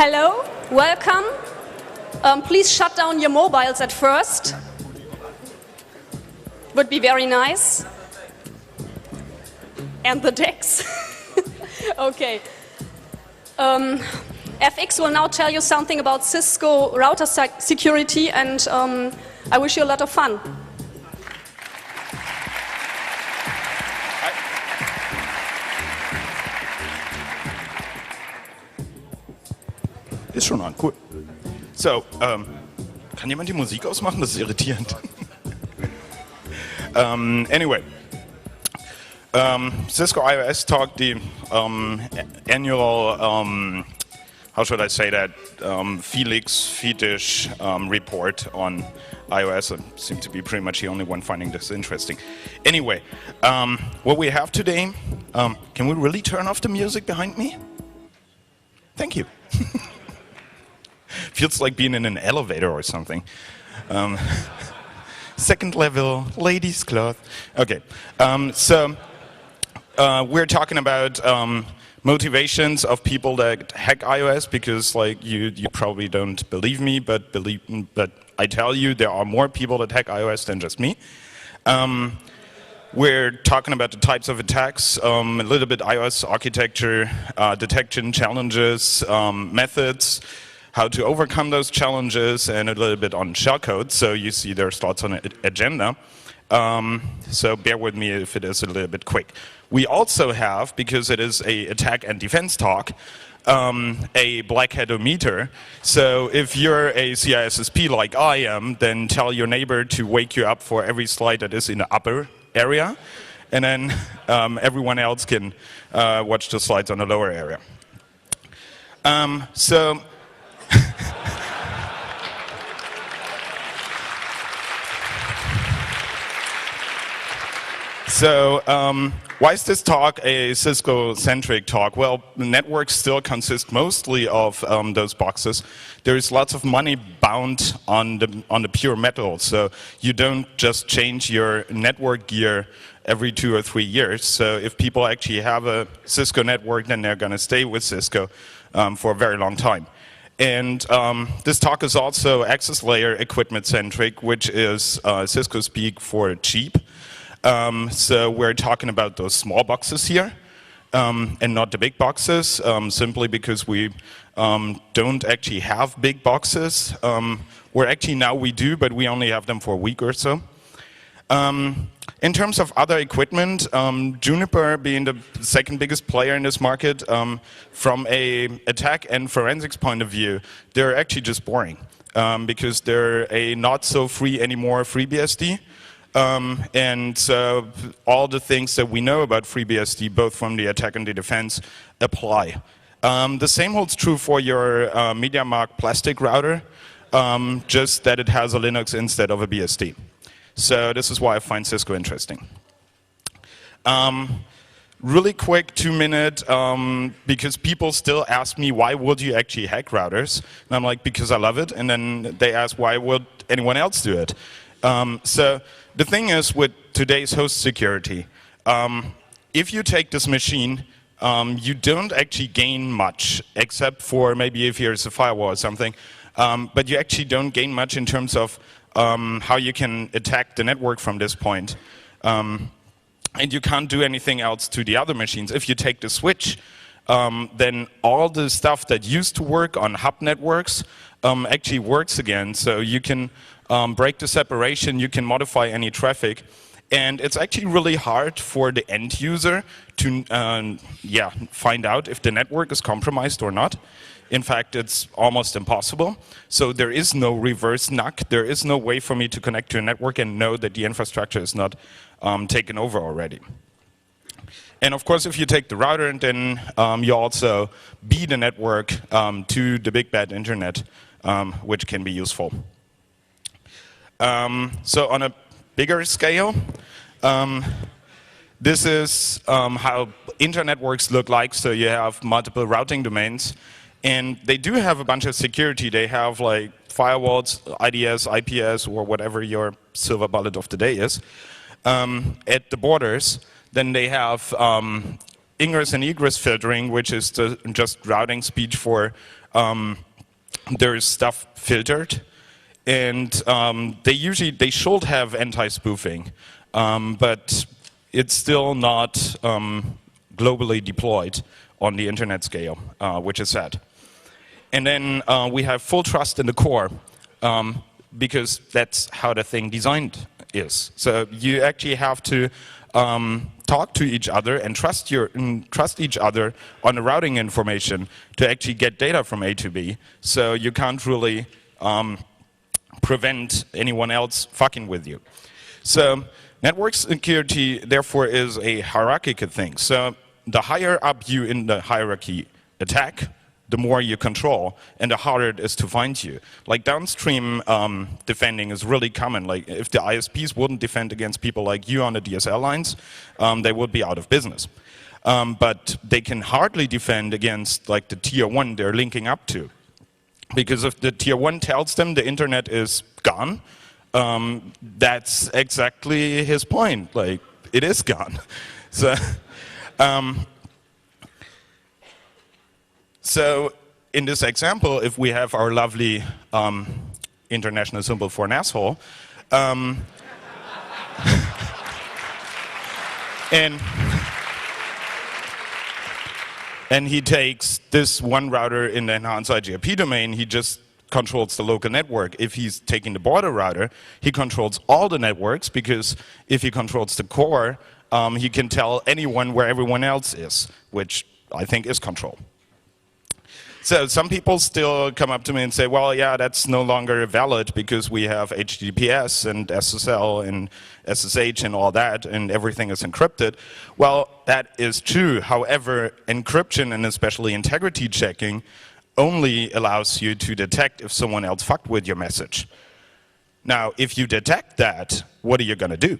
Hello, welcome. Please shut down your mobiles at first. Would be very nice. And the decks. Okay. FX will now tell you something about Cisco router security, and I wish you a lot of fun. Ist schon an, cool. So, kann jemand die Musik ausmachen? Das ist irritierend. Anyway, Cisco IOS talk, the annual, how should I say that, Fetish report on iOS. I seem to be pretty much the only one finding this interesting. Anyway, what we have today, can we really turn off the music behind me? Thank you. Feels like being in an elevator or something. Second level, ladies' cloth. Okay, so we're talking about motivations of people that hack iOS, because like you probably don't believe me, but I tell you there are more people that hack iOS than just me. We're talking about the types of attacks, a little bit iOS architecture, detection challenges, methods, how to overcome those challenges, and a little bit on shellcode. So you see there's lots on the agenda. So bear with me if it is a little bit quick. We also have, because it is a attack and defense talk, a black hat-o-meter. So if you're a CISSP like I am, then tell your neighbor to wake you up for every slide that is in the upper area, and then everyone else can watch the slides on the lower area. So why is this talk a Cisco-centric talk? Well, the networks still consist mostly of those boxes. There is lots of money bound on the pure metal, so you don't just change your network gear every 2 or 3 years. So if people actually have a Cisco network, then they're going to stay with Cisco for a very long time. And this talk is also access layer equipment-centric, which is Cisco speak for cheap. So we're talking about those small boxes here, and not the big boxes, simply because we don't actually have big boxes. Or actually now we do, but we only have them for a week or so. In terms of other equipment, Juniper being the second biggest player in this market, from a attack and forensics point of view, they're actually just boring, because they're a not so free anymore FreeBSD. And so all the things that we know about FreeBSD, both from the attack and the defense, apply. The same holds true for your MediaMark plastic router, just that it has a Linux instead of a BSD. So this is why I find Cisco interesting. Really quick 2-minute, because people still ask me, why would you actually hack routers? And I'm like, because I love it. And then they ask, why would anyone else do it? So the thing is with today's host security, if you take this machine, you don't actually gain much, except for maybe if here's a firewall or something. But you actually don't gain much in terms of how you can attack the network from this point. And you can't do anything else to the other machines. If you take the switch, then all the stuff that used to work on hub networks actually works again. So you can break the separation, you can modify any traffic. And it's actually really hard for the end user to find out if the network is compromised or not. In fact, it's almost impossible. So there is no reverse NUC. There is no way for me to connect to a network and know that the infrastructure is not taken over already. And of course, if you take the router, then you also beat the network to the big bad internet, which can be useful. So on a bigger scale, this is how internetworks look like. So you have multiple routing domains. And they do have a bunch of security. They have like firewalls, IDS, IPS, or whatever your silver bullet of the day is, at the borders. Then they have ingress and egress filtering, which is just routing speech for there's stuff filtered, and they should have anti-spoofing, but it's still not globally deployed on the internet scale, which is sad. And then we have full trust in the core, because that's how the thing designed is. So you actually have to talk to each other and trust each other on the routing information to actually get data from A to B. So you can't really prevent anyone else fucking with you. So network security, therefore, is a hierarchical thing. So the higher up you in the hierarchy attack, the more you control, and the harder it is to find you. Like downstream defending is really common. Like if the ISPs wouldn't defend against people like you on the DSL lines, they would be out of business. But they can hardly defend against like the tier 1 they're linking up to. Because if the tier 1 tells them the internet is gone, that's exactly his point. Like, it is gone. So in this example, if we have our lovely international symbol for an asshole, and he takes this one router in the enhanced IGRP domain, he just controls the local network. If he's taking the border router, he controls all the networks, because if he controls the core, he can tell anyone where everyone else is, which I think is control. So some people still come up to me and say, well, yeah, that's no longer valid because we have HTTPS and SSL and SSH and all that, and everything is encrypted. Well, that is true. However, encryption and especially integrity checking only allows you to detect if someone else fucked with your message. Now, if you detect that, what are you going to do?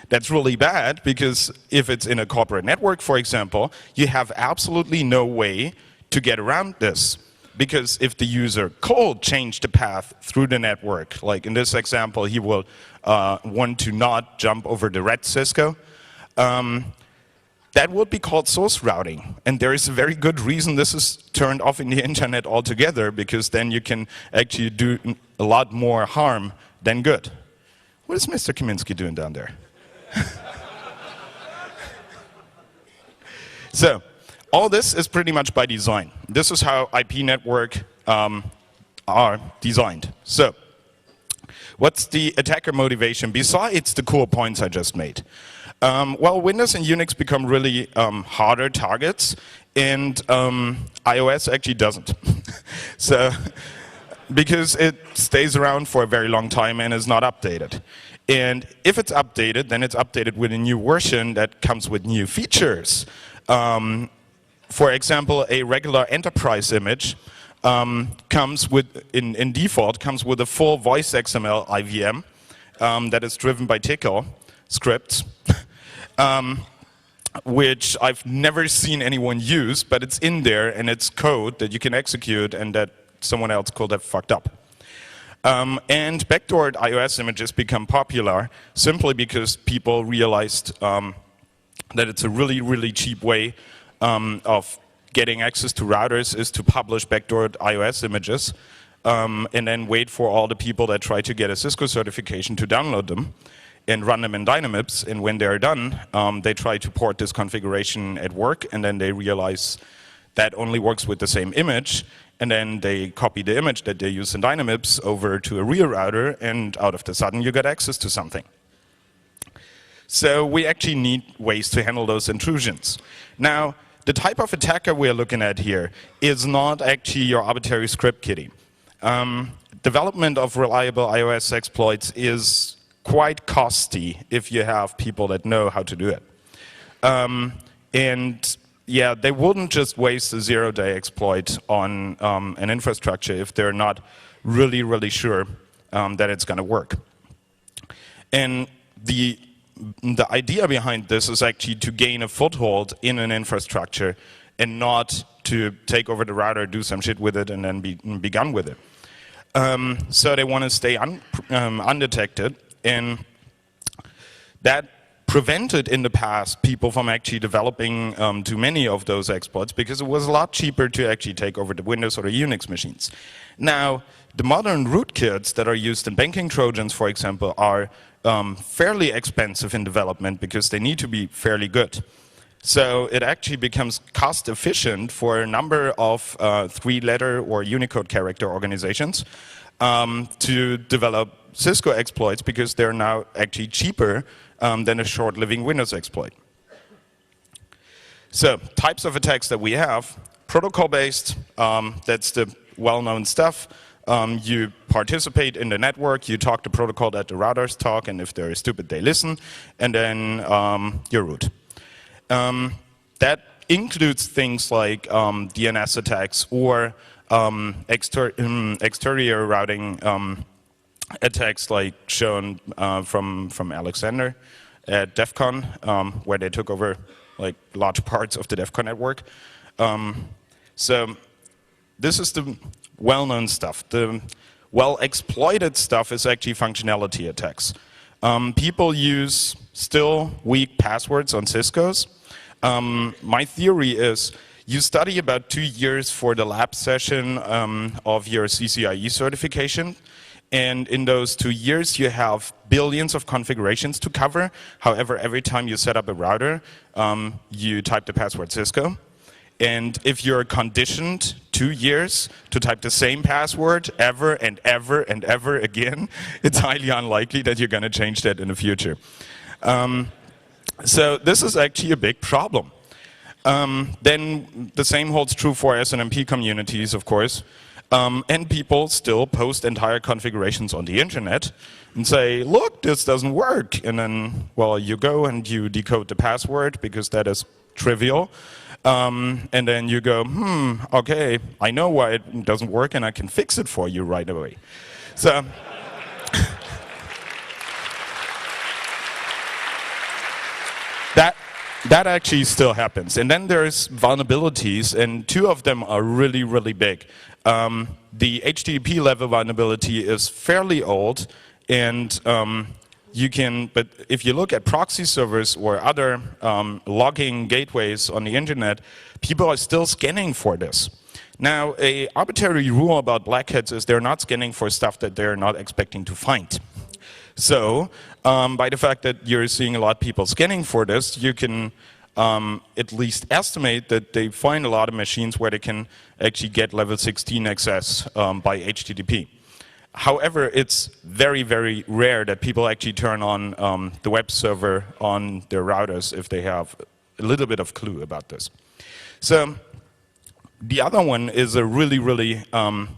That's really bad, because if it's in a corporate network, for example, you have absolutely no way to get around this. Because if the user could change the path through the network, like in this example, he will want to not jump over the red Cisco, that would be called source routing. And there is a very good reason this is turned off in the internet altogether, because then you can actually do a lot more harm than good. What is Mr. Kaminsky doing down there? So, all this is pretty much by design. This is how IP network are designed. So, what's the attacker motivation besides the cool points I just made? Well, Windows and Unix become really harder targets, and iOS actually doesn't. So, because it stays around for a very long time and is not updated. And if it's updated, then it's updated with a new version that comes with new features. For example, a regular enterprise image comes with, in default, comes with a full voice XML IVM that is driven by Tickle scripts, which I've never seen anyone use, but it's in there and it's code that you can execute and that someone else could have fucked up. And backdoored iOS images become popular simply because people realized that it's a really, really cheap way of getting access to routers is to publish backdoored iOS images and then wait for all the people that try to get a Cisco certification to download them and run them in Dynamips. And when they're done, they try to port this configuration at work, and then they realize that only works with the same image. And then they copy the image that they use in Dynamips over to a real router, and out of the sudden you get access to something. So we actually need ways to handle those intrusions. Now, the type of attacker we're looking at here is not actually your arbitrary script kiddie. Development of reliable iOS exploits is quite costly if you have people that know how to do it. And yeah, they wouldn't just waste a zero-day exploit on an infrastructure if they're not really, really sure that it's going to work. And the idea behind this is actually to gain a foothold in an infrastructure and not to take over the router, do some shit with it, and then be done with it. So they want to stay undetected, and that prevented in the past people from actually developing too many of those exploits because it was a lot cheaper to actually take over the Windows or the Unix machines. Now, the modern rootkits that are used in banking Trojans, for example, are fairly expensive in development because they need to be fairly good. So it actually becomes cost efficient for a number of 3-letter or Unicode character organizations to develop Cisco exploits because they're now actually cheaper than a short-living Windows exploit. So types of attacks that we have, protocol-based, that's the well-known stuff. You participate in the network, you talk to protocol that the routers talk, and if they're stupid, they listen, and then you root. That includes things like DNS attacks or exterior routing attacks like shown from Alexander at DEF CON, where they took over like large parts of the DEF CON network. So this is the well-known stuff. The well-exploited stuff is actually functionality attacks. People use still weak passwords on Cisco's. My theory is you study about 2 years for the lab session of your CCIE certification. And in those 2 years, you have billions of configurations to cover. However, every time you set up a router, you type the password Cisco. And if you're conditioned 2 years to type the same password ever and ever and ever again, it's highly unlikely that you're going to change that in the future. So this is actually a big problem. Then the same holds true for SNMP communities, of course. And people still post entire configurations on the internet and say, look, this doesn't work. And then, well, you go and you decode the password because that is trivial. And then you go, okay, I know why it doesn't work and I can fix it for you right away. So that actually still happens. And then there's vulnerabilities, and 2 of them are really, really big. The HTTP level vulnerability is fairly old, and but if you look at proxy servers or other logging gateways on the internet, people are still scanning for this. Now, an arbitrary rule about black hats is they're not scanning for stuff that they're not expecting to find. So, by the fact that you're seeing a lot of people scanning for this, you can at least estimate that they find a lot of machines where they can actually get level 16 access by HTTP. However, it's very, very rare that people actually turn on the web server on their routers if they have a little bit of clue about this. So the other one is a really, really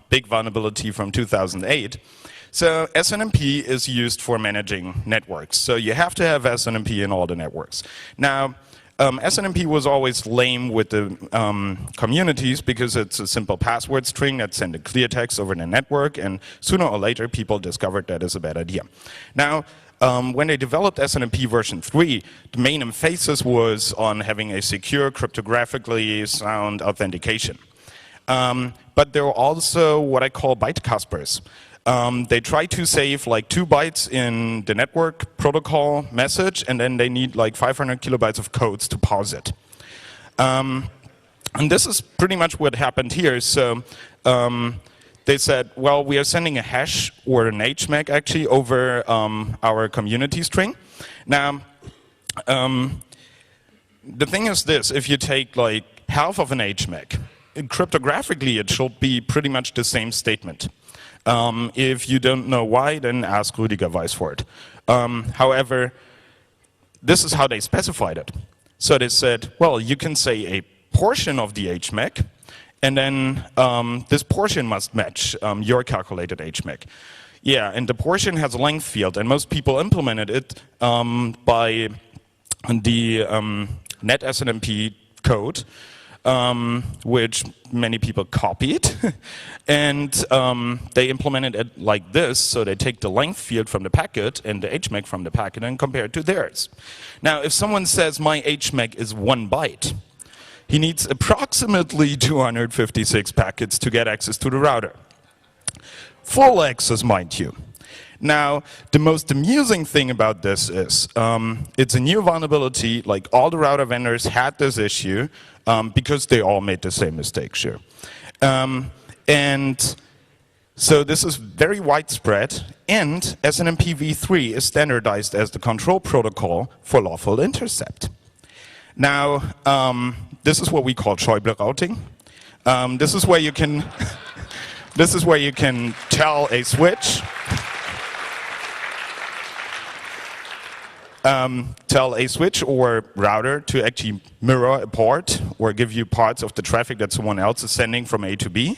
big vulnerability from 2008. So SNMP is used for managing networks. So you have to have SNMP in all the networks. Now, SNMP was always lame with the communities because it's a simple password string that sends a clear text over the network, and sooner or later people discovered that is a bad idea. Now, when they developed SNMP version 3, the main emphasis was on having a secure, cryptographically sound authentication. But there were also what I call byte cuspers. They try to save like 2 bytes in the network protocol message, and then they need like 500 kilobytes of codes to parse it. And this is pretty much what happened here. So they said, well, we are sending a hash or an HMAC actually over our community string. Now, the thing is this: if you take like half of an HMAC, cryptographically it should be pretty much the same statement. If you don't know why, then ask Rüdiger Weiss for it. However, this is how they specified it. So they said, well, you can say a portion of the HMAC, and then this portion must match your calculated HMAC. Yeah, and the portion has a length field, and most people implemented it by the net SNMP code, which many people copied, and they implemented it like this. So they take the length field from the packet and the HMAC from the packet and compare it to theirs. Now, if someone says my HMAC is 1 byte, he needs approximately 256 packets to get access to the router. Full access, mind you. Now, the most amusing thing about this is it's a new vulnerability. Like all the router vendors had this issue because they all made the same mistake, sure. And so this is very widespread, and SNMP v3 is standardized as the control protocol for lawful intercept. Now, this is what we call Schäuble routing. This is where you can this is where you can tell a switch or router to actually mirror a port or give you parts of the traffic that someone else is sending from A to B.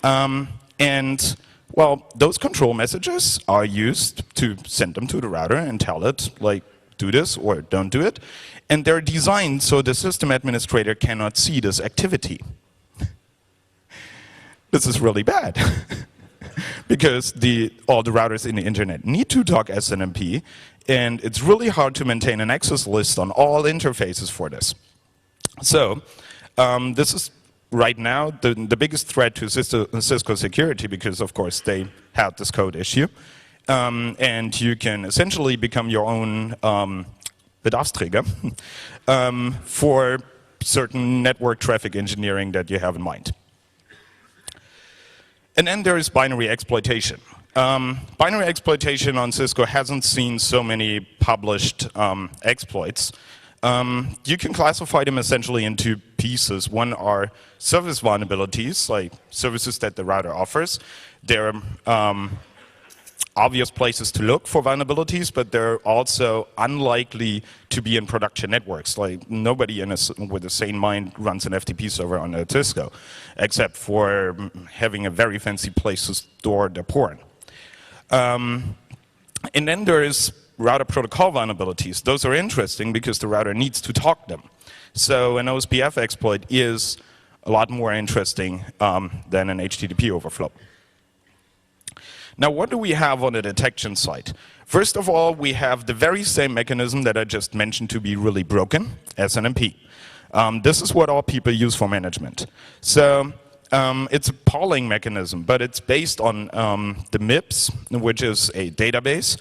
And well, those control messages are used to send them to the router and tell it, like, do this or don't do it. And they're designed so the system administrator cannot see this activity. This is really bad. Because all the routers in the internet need to talk SNMP, and it's really hard to maintain an access list on all interfaces for this. So this is right now the biggest threat to Cisco security, because of course they had this code issue. And you can essentially become your own Bedarfsträger for certain network traffic engineering that you have in mind. And then there is binary exploitation. Binary exploitation on Cisco hasn't seen so many published exploits. You can classify them essentially in two pieces. One are service vulnerabilities, like services that the router offers. They're obvious places to look for vulnerabilities, but they're also unlikely to be in production networks. Like nobody with a sane mind runs an FTP server on a Cisco, except for having a very fancy place to store their porn. And then there is router protocol vulnerabilities. Those are interesting because the router needs to talk them. So an OSPF exploit is a lot more interesting than an HTTP overflow. Now, what do we have on the detection side? First of all, we have the very same mechanism that I just mentioned to be really broken, SNMP. This is what all people use for management. So it's a polling mechanism, but it's based on the MIPS, which is a database.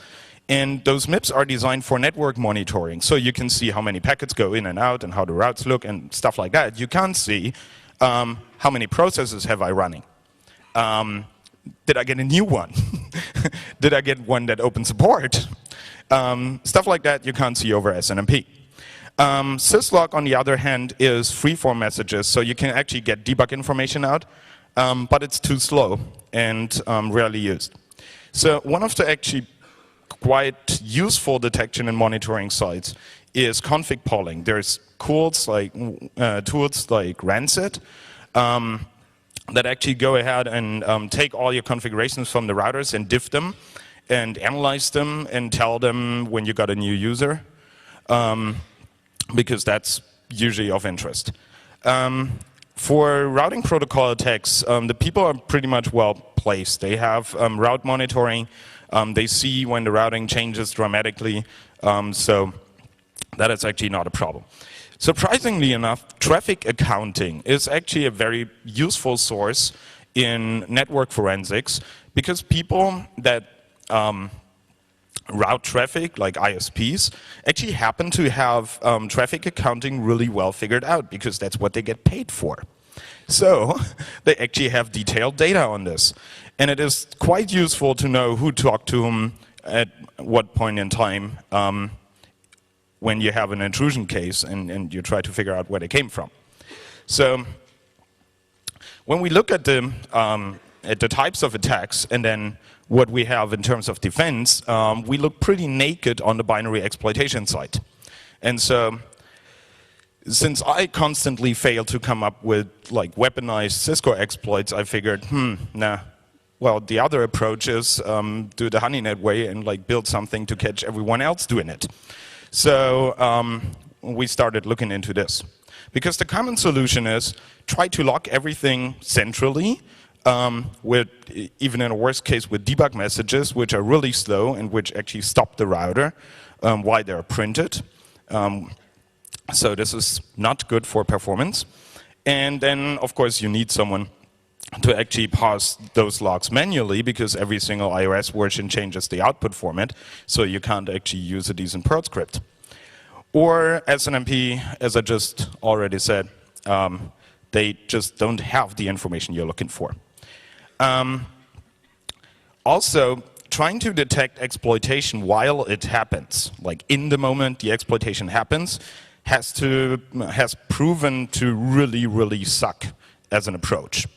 And those MIPS are designed for network monitoring. So you can see how many packets go in and out and how the routes look and stuff like that. You can't see how many processes have I running. Did I get a new one? Did I get one that opens support? Stuff like that you can't see over SNMP. Syslog, on the other hand, is freeform messages, so you can actually get debug information out, but it's too slow and rarely used. So one of the actually quite useful detection and monitoring sites is config polling. There's tools like Rancid, that actually go ahead and take all your configurations from the routers and diff them and analyze them and tell them when you got a new user, because that's usually of interest. For routing protocol attacks, the people are pretty much well placed. They have route monitoring. They see when the routing changes dramatically, so that is actually not a problem. Surprisingly enough, traffic accounting is actually a very useful source in network forensics, because people that route traffic, like ISPs, actually happen to have traffic accounting really well figured out, because that's what they get paid for. So they actually have detailed data on this. And it is quite useful to know who talked to whom at what point in time when you have an intrusion case and you try to figure out where they came from. So when we look at the types of attacks and then what we have in terms of defense, we look pretty naked on the binary exploitation side. And so since I constantly fail to come up with like weaponized Cisco exploits, I figured, nah. Well, the other approach is do the honeynet way and like build something to catch everyone else doing it. So we started looking into this. Because the common solution is try to lock everything centrally, with, even in a worst case, with debug messages, which are really slow and which actually stop the router while they're printed. So this is not good for performance. And then, of course, you need someone to actually parse those logs manually, because every single iOS version changes the output format, so you can't actually use a decent Perl script. Or SNMP, as I just already said, they just don't have the information you're looking for. Also, trying to detect exploitation while it happens, like in the moment the exploitation happens, has proven to really, really suck as an approach.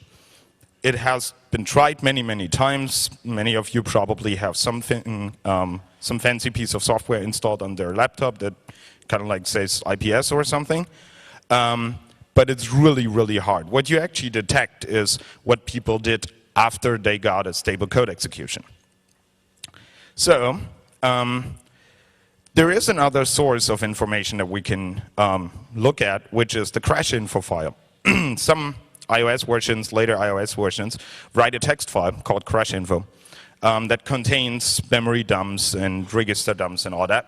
It has been tried many, many times. Many of you probably have some fancy piece of software installed on their laptop that kind of like says IPS or something. But it's really, really hard. What you actually detect is what people did after they got a stable code execution. So there is another source of information that we can look at, which is the crash info file. Some iOS versions, later iOS versions, write a text file called crash info that contains memory dumps and register dumps and all that.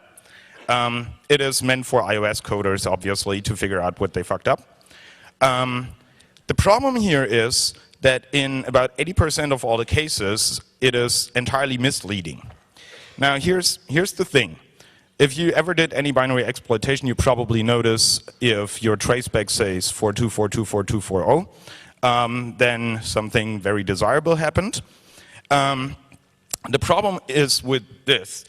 It is meant for iOS coders, obviously, to figure out what they fucked up. The problem here is that in about 80% of all the cases, it is entirely misleading. Now, here's the thing. If you ever did any binary exploitation, you probably notice if your traceback says 42424240, then something very desirable happened. The problem is with this.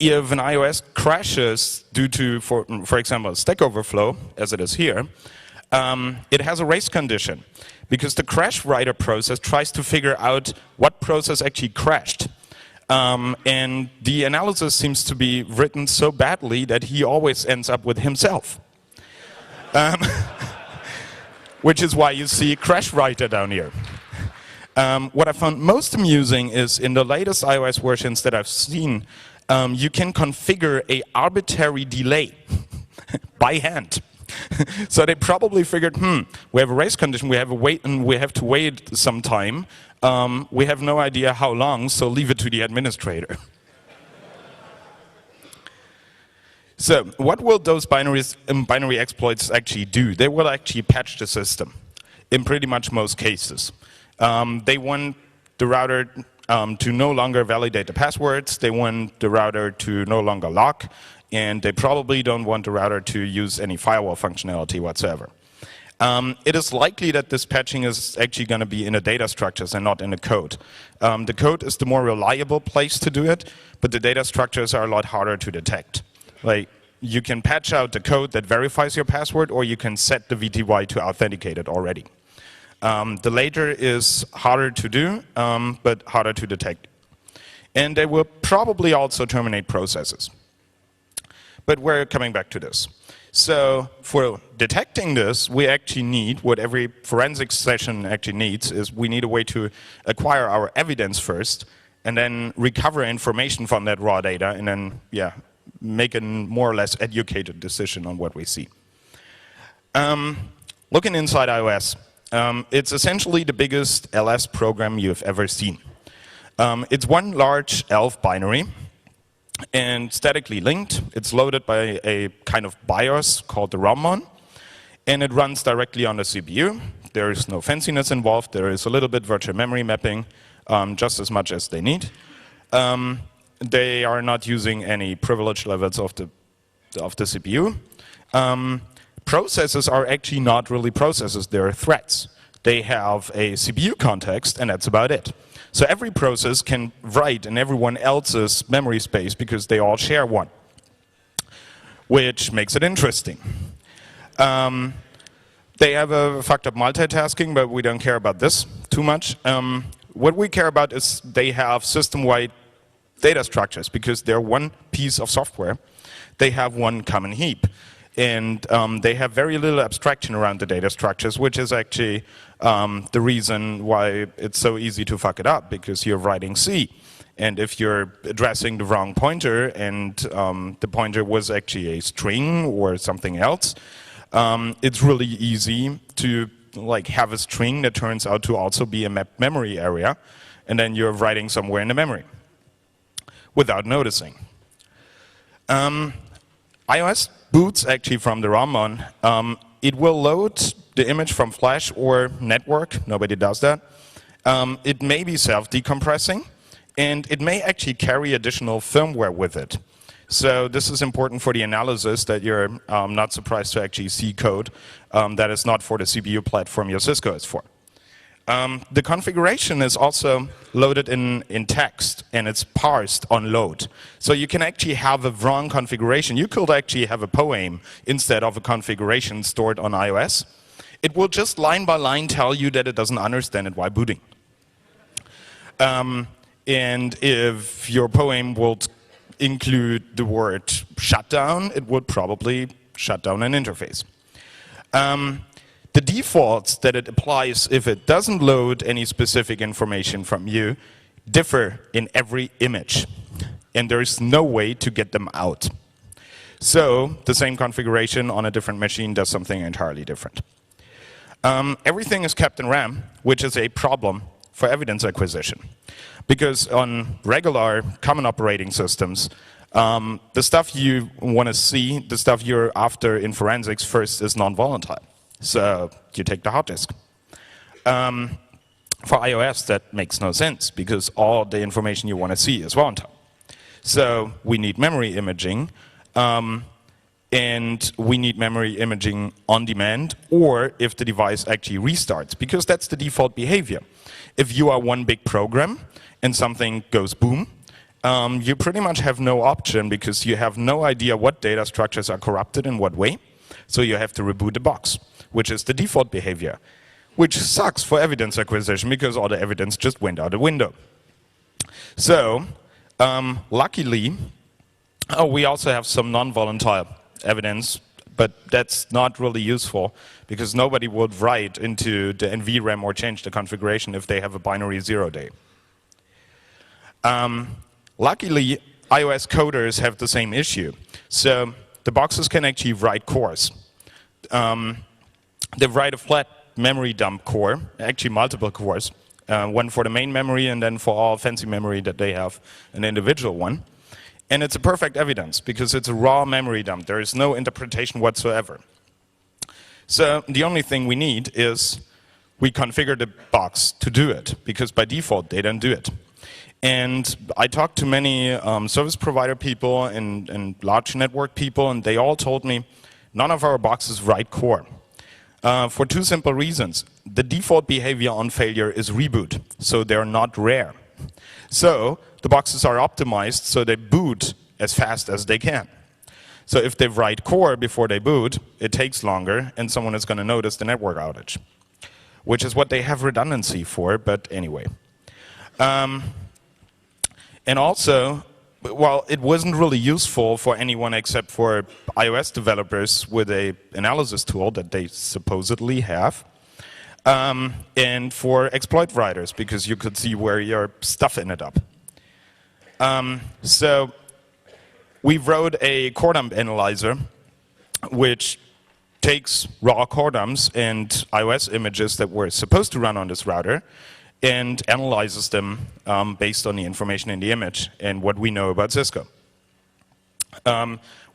If an iOS crashes due to, for example, Stack Overflow, as it is here, it has a race condition, because the crash writer process tries to figure out what process actually crashed. And the analysis seems to be written so badly that he always ends up with himself. Which is why you see crash writer down here. What I found most amusing is in the latest iOS versions that I've seen, you can configure an arbitrary delay by hand. So they probably figured, we have a race condition, we have to wait some time. We have no idea how long, so leave it to the administrator. So what will those binary exploits actually do? They will actually patch the system in pretty much most cases. They want the router to no longer validate the passwords. They want the router to no longer lock. And they probably don't want the router to use any firewall functionality whatsoever. It is likely that this patching is actually going to be in the data structures and not in the code. The code is the more reliable place to do it, but the data structures are a lot harder to detect. Like, you can patch out the code that verifies your password, or you can set the VTY to authenticate it already. The latter is harder to do, but harder to detect. And they will probably also terminate processes. But we're coming back to this. So for detecting this, we actually need, what every forensics session actually needs, is we need a way to acquire our evidence first, and then recover information from that raw data, and then, make a more or less educated decision on what we see. Looking inside iOS, it's essentially the biggest LS program you've ever seen. It's one large ELF binary, and statically linked. It's loaded by a kind of BIOS called the ROM-mon, and it runs directly on the CPU. There is no fanciness involved. There is a little bit virtual memory mapping, just as much as they need. They are not using any privilege levels of the CPU. Processes are actually not really processes. They're threads. They have a CPU context, and that's about it. So every process can write in everyone else's memory space because they all share one, which makes it interesting. They have a fucked up multitasking, but we don't care about this too much. What we care about is they have system-wide data structures because they're one piece of software. They have one common heap. And they have very little abstraction around the data structures, which is actually the reason why it's so easy to fuck it up, because you're writing C. And if you're addressing the wrong pointer and the pointer was actually a string or something else, it's really easy to have a string that turns out to also be a mapped memory area, and then you're writing somewhere in the memory without noticing. iOS boots actually from the ROM-mon It will load the image from flash or network. Nobody does that. It may be self-decompressing, and it may actually carry additional firmware with it. So this is important for the analysis, that you're not surprised to actually see code that is not for the CPU platform your Cisco is for. The configuration is also loaded in text, and it's parsed on load. So you can actually have a wrong configuration. You could actually have a poem instead of a configuration stored on iOS. It will just line by line tell you that it doesn't understand it while booting. And if your poem would include the word shutdown, it would probably shut down an interface. The defaults that it applies if it doesn't load any specific information from you differ in every image, and there is no way to get them out. So the same configuration on a different machine does something entirely different. Everything is kept in RAM, which is a problem for evidence acquisition, because on regular common operating systems, the stuff you want to see, the stuff you're after in forensics first is non-volatile. So you take the hard disk. For iOS, that makes no sense, because all the information you want to see is volatile. So we need memory imaging, and we need memory imaging on demand, or if the device actually restarts, because that's the default behavior. If you are one big program and something goes boom, you pretty much have no option, because you have no idea what data structures are corrupted in what way. So you have to reboot the box, which is the default behavior, which sucks for evidence acquisition, because all the evidence just went out the window. So luckily, we also have some non-volatile evidence, but that's not really useful, because nobody would write into the NVRAM or change the configuration if they have a binary 0 day. Luckily, iOS coders have the same issue. So the boxes can actually write cores. They write a flat memory dump core, actually multiple cores, one for the main memory, and then for all fancy memory that they have, an individual one. And it's a perfect evidence, because it's a raw memory dump. There is no interpretation whatsoever. So the only thing we need is we configure the box to do it, because by default they don't do it. And I talked to many service provider people and large network people, and they all told me none of our boxes write core. For two simple reasons. The default behavior on failure is reboot, so they're not rare. So the boxes are optimized so they boot as fast as they can. So if they write core before they boot, it takes longer, and someone is going to notice the network outage, which is what they have redundancy for, but anyway. And also, well, it wasn't really useful for anyone except for iOS developers with an analysis tool that they supposedly have, and for exploit writers, because you could see where your stuff ended up. So we wrote a core dump analyzer, which takes raw core dumps and iOS images that were supposed to run on this router, and analyzes them based on the information in the image and what we know about Cisco.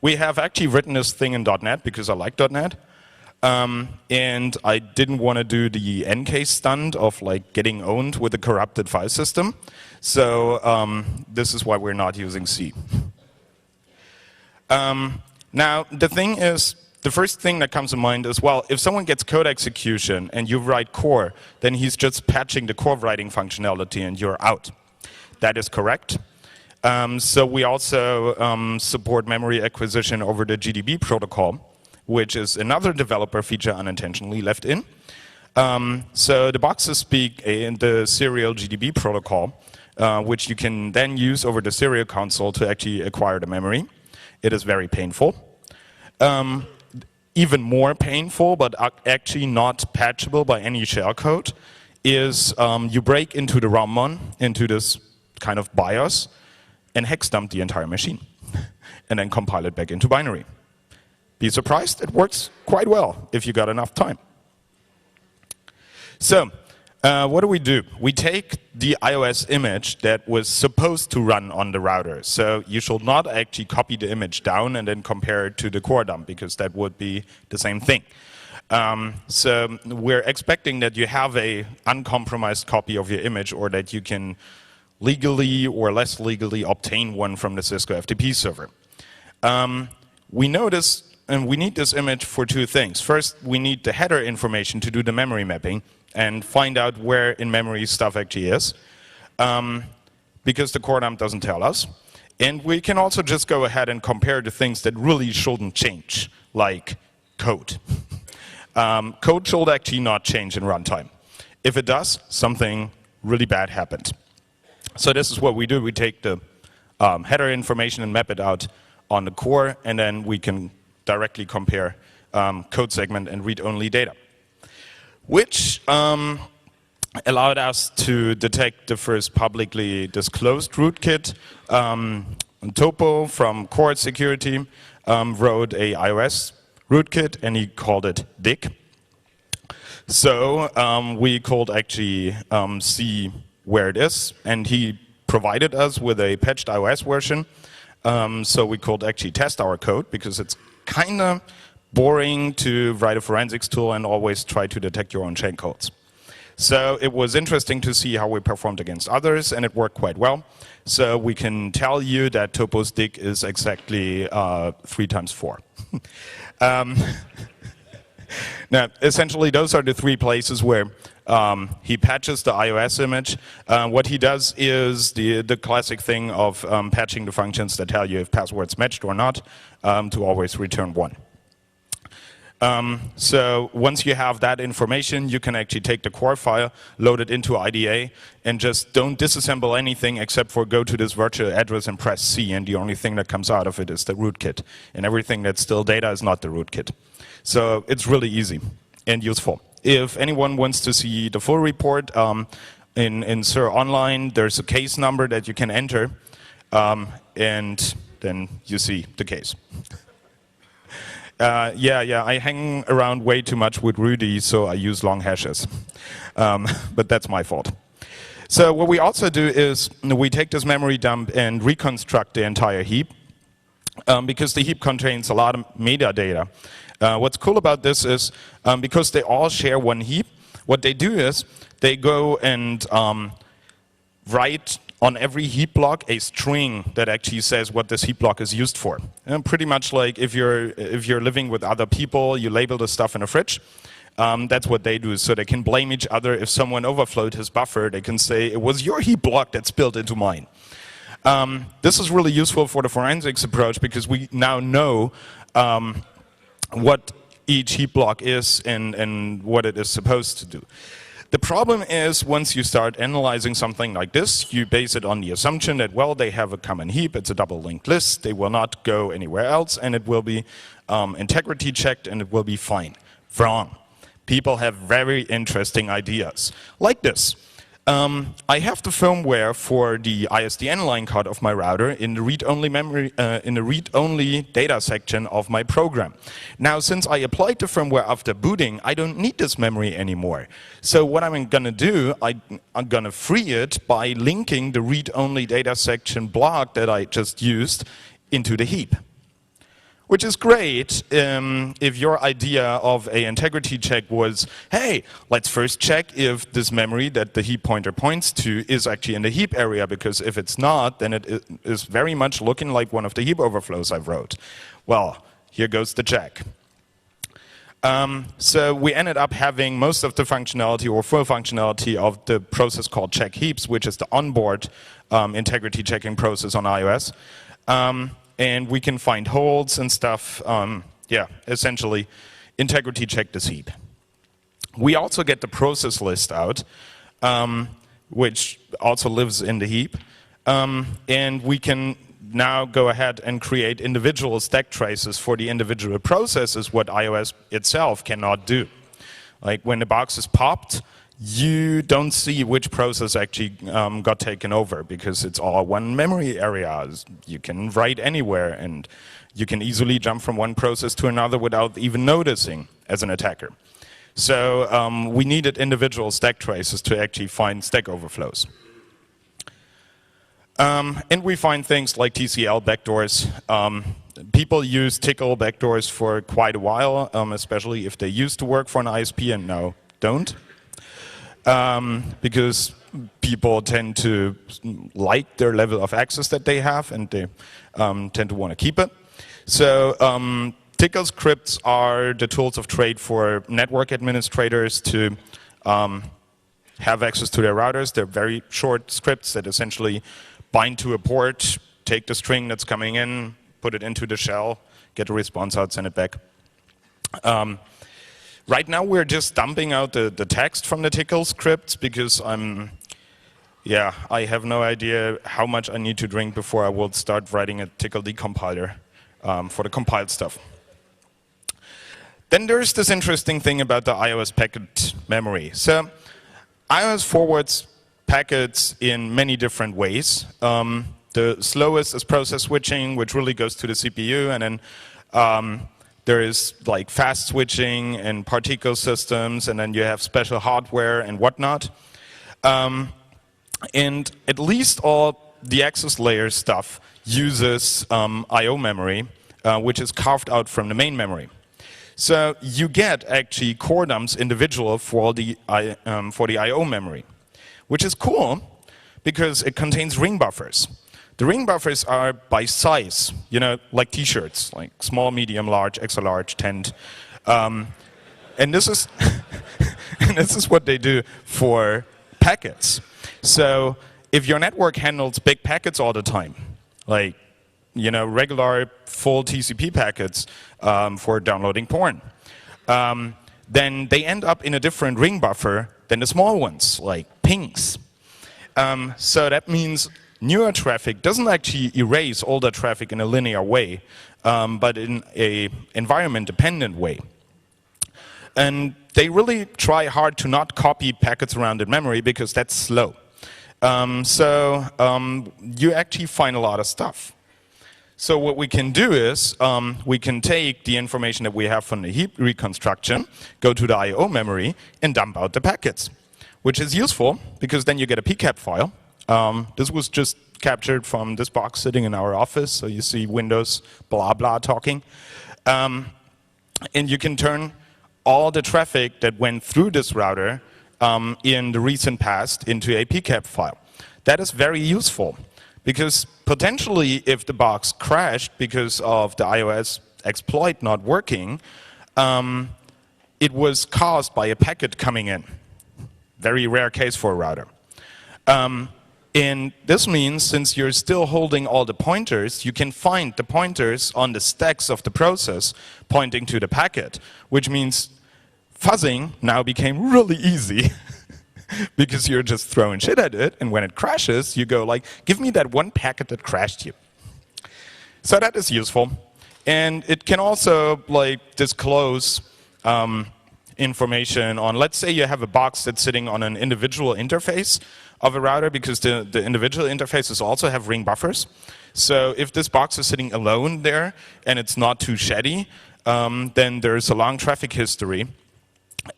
We have actually written this thing in .NET because I like .NET, and I didn't want to do the NK stunt of like getting owned with a corrupted file system. So this is why we're not using C. Now the thing is, the first thing that comes to mind is, well, if someone gets code execution and you write core, then he's just patching the core writing functionality and you're out. That is correct. So we also support memory acquisition over the GDB protocol, which is another developer feature unintentionally left in. So the boxes speak in the serial GDB protocol, which you can then use over the serial console to actually acquire the memory. It is very painful. Even more painful, but actually not patchable by any shellcode, is you break into the ROM1, into this kind of BIOS, and hex dump the entire machine, and then compile it back into binary. Be surprised, it works quite well if you got enough time. So, what do? We take the iOS image that was supposed to run on the router. So you should not actually copy the image down and then compare it to the core dump, because that would be the same thing. So we're expecting that you have a uncompromised copy of your image, or that you can legally or less legally obtain one from the Cisco FTP server. We notice, and we need this image for two things. First, we need the header information to do the memory mapping and find out where in memory stuff actually is, because the core dump doesn't tell us. And we can also just go ahead and compare the things that really shouldn't change, like code. Code should actually not change in runtime. If it does, something really bad happened. So this is what we do. We take the header information and map it out on the core, and then we can directly compare code segment and read-only data, which allowed us to detect the first publicly disclosed rootkit. Topo from Core Security wrote a iOS rootkit, and he called it DIG. So we could actually see where it is, and he provided us with a patched iOS version, so we could actually test our code, because it's kind of boring to write a forensics tool and always try to detect your own chain codes. So it was interesting to see how we performed against others, and it worked quite well. So we can tell you that Topo's dig is exactly 3 times 4. Now, essentially, those are the 3 places where he patches the iOS image. What he does is the classic thing of patching the functions that tell you if passwords matched or not, to always return 1. So once you have that information, you can actually take the core file, load it into IDA, and just don't disassemble anything except for go to this virtual address and press C, and the only thing that comes out of it is the rootkit. And everything that's still data is not the rootkit. So it's really easy and useful. If anyone wants to see the full report, in SIR Online, there's a case number that you can enter, and then you see the case. I hang around way too much with Rudy, so I use long hashes. But that's my fault. So what we also do is we take this memory dump and reconstruct the entire heap, because the heap contains a lot of metadata. What's cool about this is, because they all share one heap, what they do is they go and write on every heap block a string that actually says what this heap block is used for. And pretty much like if you're living with other people, you label the stuff in a fridge. That's what they do, so they can blame each other. If someone overflowed his buffer, they can say, it was your heap block that spilled into mine. This is really useful for the forensics approach, because we now know what each heap block is and what it is supposed to do. The problem is, once you start analyzing something like this, you base it on the assumption that, well, they have a common heap, it's a double linked list, they will not go anywhere else, and it will be integrity checked, and it will be fine. Wrong. People have very interesting ideas, like this. I have the firmware for the ISDN line card of my router in the read-only memory, in the read-only data section of my program. Now, since I applied the firmware after booting, I don't need this memory anymore. So what I'm going to do, I'm going to free it by linking the read-only data section block that I just used into the heap. Which is great if your idea of an integrity check was, hey, let's first check if this memory that the heap pointer points to is actually in the heap area, because if it's not, then it is very much looking like one of the heap overflows I wrote. Well, here goes the check. So we ended up having most of the functionality or full functionality of the process called check heaps, which is the onboard integrity checking process on iOS. And we can find holds and stuff, essentially integrity check this heap. We also get the process list out, which also lives in the heap. And we can now go ahead and create individual stack traces for the individual processes, what iOS itself cannot do. Like when the box is popped, you don't see which process actually got taken over, because it's all one memory area. You can write anywhere, and you can easily jump from one process to another without even noticing as an attacker. So we needed individual stack traces to actually find stack overflows. And we find things like TCL backdoors people use tickle backdoors for quite a while, especially if they used to work for an ISP and now don't. Because people tend to like their level of access that they have, and they tend to want to keep it. So tickle scripts are the tools of trade for network administrators to have access to their routers. They're very short scripts that essentially bind to a port, take the string that's coming in, put it into the shell, get a response out, send it back. Right now we're just dumping out the text from the tickle scripts because I have no idea how much I need to drink before I will start writing a tickle decompiler for the compiled stuff. Then there's this interesting thing about the iOS packet memory. So iOS forwards packets in many different ways. The slowest is process switching, which really goes to the CPU, and then there is like fast switching and particle systems, and then you have special hardware and whatnot. And at least all the access layer stuff uses I/O memory, which is carved out from the main memory. So you get actually core dumps individual for the I/O memory, which is cool because it contains ring buffers. The ring buffers are by size, you know, like T-shirts, like small, medium, large, extra large, tent. And this is and this is what they do for packets. So if your network handles big packets all the time, like regular full TCP packets for downloading porn, then they end up in a different ring buffer than the small ones, like pings. So that means newer traffic doesn't actually erase older traffic in a linear way, but in a environment-dependent way. And they really try hard to not copy packets around in memory because that's slow. You actually find a lot of stuff. So what we can do is we can take the information that we have from the heap reconstruction, go to the I/O memory, and dump out the packets, which is useful because then you get a PCAP file. This was just captured from this box sitting in our office, so you see Windows blah blah talking. And you can turn all the traffic that went through this router in the recent past into a PCAP file. That is very useful because potentially if the box crashed because of the iOS exploit not working, it was caused by a packet coming in. Very rare case for a router. And this means since you're still holding all the pointers, you can find the pointers on the stacks of the process pointing to the packet, which means fuzzing now became really easy because you're just throwing shit at it, and when it crashes, you go like, give me that one packet that crashed you. So that is useful. And it can also like disclose information on, let's say you have a box that's sitting on an individual interface of a router, because the individual interfaces also have ring buffers. So if this box is sitting alone there and it's not too shady, then there's a long traffic history.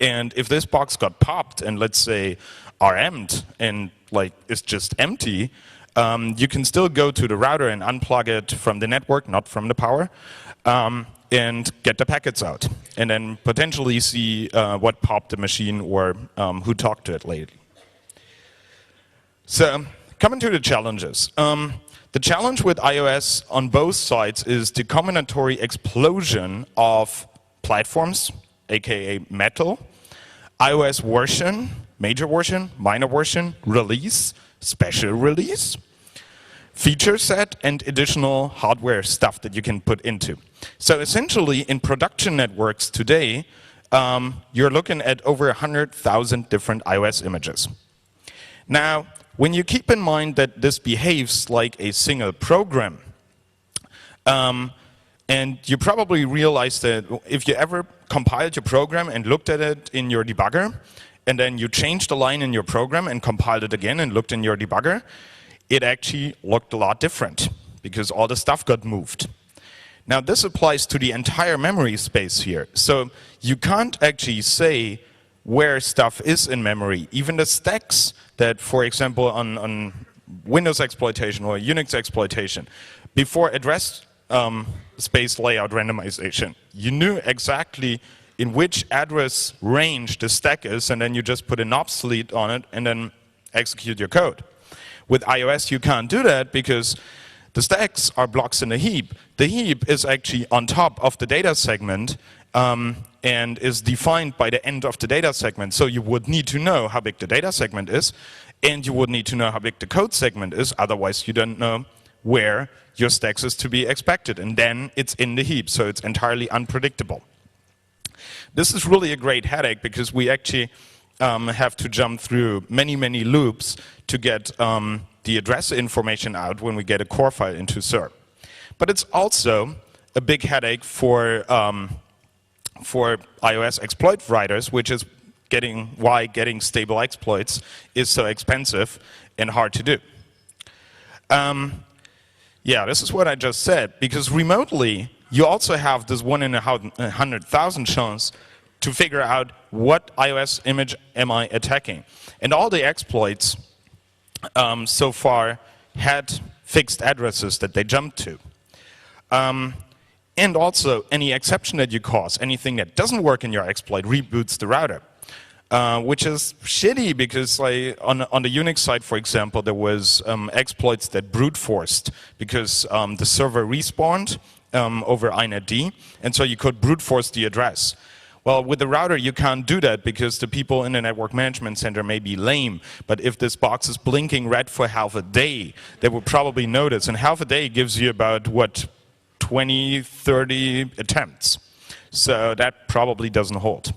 And if this box got popped and let's say RM'd and like is just empty, you can still go to the router and unplug it from the network, not from the power, and get the packets out, and then potentially see what popped the machine or who talked to it lately. So coming to the challenges. The challenge with iOS on both sides is the combinatory explosion of platforms, aka metal, iOS version, major version, minor version, release, special release, feature set, and additional hardware stuff that you can put into. So essentially, in production networks today, you're looking at over 100,000 different iOS images. Now, when you keep in mind that this behaves like a single program, and you probably realize that if you ever compiled your program and looked at it in your debugger, and then you changed a line in your program and compiled it again and looked in your debugger, it actually looked a lot different because all the stuff got moved. Now this applies to the entire memory space here. So you can't actually say where stuff is in memory. Even the stacks that, for example, on Windows exploitation or Unix exploitation, before address space layout randomization. You knew exactly in which address range the stack is, and then you just put an obsolete on it and then execute your code. With iOS, you can't do that because the stacks are blocks in a heap. The heap is actually on top of the data segment and is defined by the end of the data segment. So you would need to know how big the data segment is, and you would need to know how big the code segment is. Otherwise, you don't know where your stacks is to be expected. And then it's in the heap, so it's entirely unpredictable. This is really a great headache because we actually have to jump through many, many loops to get the address information out when we get a core file into SIR. But it's also a big headache for iOS exploit writers, which is why getting stable exploits is so expensive and hard to do. Yeah, this is what I just said, because remotely, you also have this 1 in 100,000 chance to figure out what iOS image am I attacking. And all the exploits so far had fixed addresses that they jumped to. And also, any exception that you cause, anything that doesn't work in your exploit, reboots the router. Which is shitty because on the Unix side, for example, there was exploits that brute forced because the server respawned over inetd, and so you could brute force the address. Well, with the router, you can't do that because the people in the network management center may be lame. But if this box is blinking red for half a day, they will probably notice. And half a day gives you about, what, 20, 30 attempts. So that probably doesn't hold.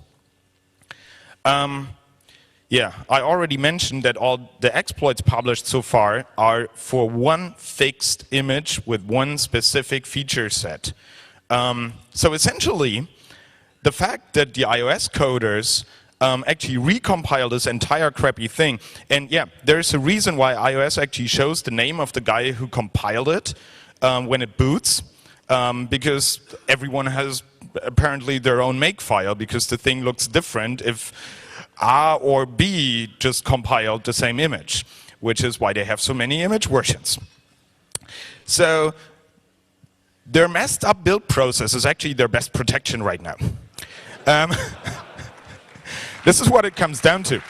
Yeah, I already mentioned that all the exploits published so far are for one fixed image with one specific feature set. So essentially, the fact that the iOS coders actually recompile this entire crappy thing, and yeah, there's a reason why iOS actually shows the name of the guy who compiled it when it boots, because everyone has apparently their own makefile, because the thing looks different if A or B just compiled the same image, which is why they have so many image versions. So their messed up build process is actually their best protection right now. This is what it comes down to.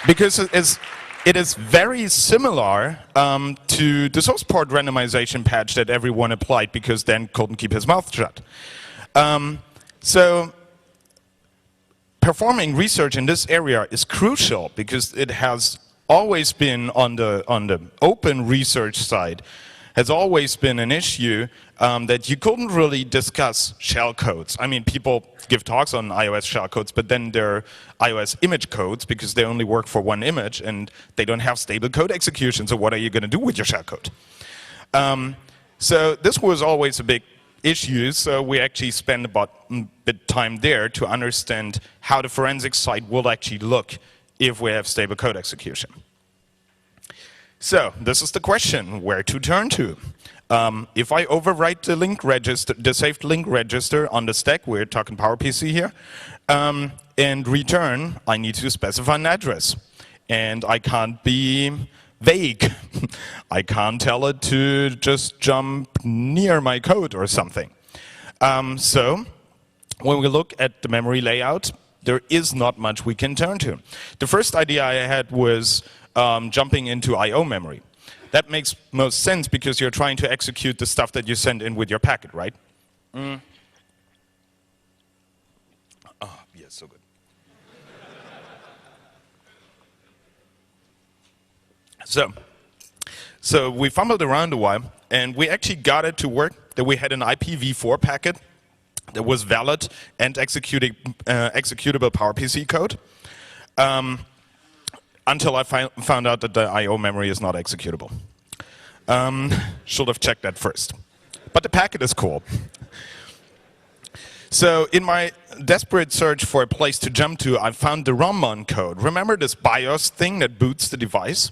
Because it is very similar to the source port randomization patch that everyone applied because Dan couldn't keep his mouth shut. So performing research in this area is crucial because it has always been on the open research side, has always been an issue that you couldn't really discuss shell codes. I mean, people give talks on iOS shell codes, but then they're iOS image codes because they only work for one image and they don't have stable code execution. So what are you going to do with your shell code? So this was always a big issue. So we actually spent about a bit of time there to understand how the forensic side will actually look if we have stable code execution. So this is the question: where to turn to? If I overwrite the link register, the saved link register on the stack, we're talking PowerPC here, and return, I need to specify an address. And I can't be vague. I can't tell it to just jump near my code or something. So when we look at the memory layout, there is not much we can turn to. The first idea I had was jumping into I/O memory. That makes most sense because you're trying to execute the stuff that you send in with your packet, right? Oh, yeah, so good. So we fumbled around a while, and we actually got it to work that we had an IPv4 packet that was valid and executable PowerPC code. Until I found out that the I/O memory is not executable. Should have checked that first. But the packet is cool. So in my desperate search for a place to jump to, I found the ROMmon code. Remember this BIOS thing that boots the device?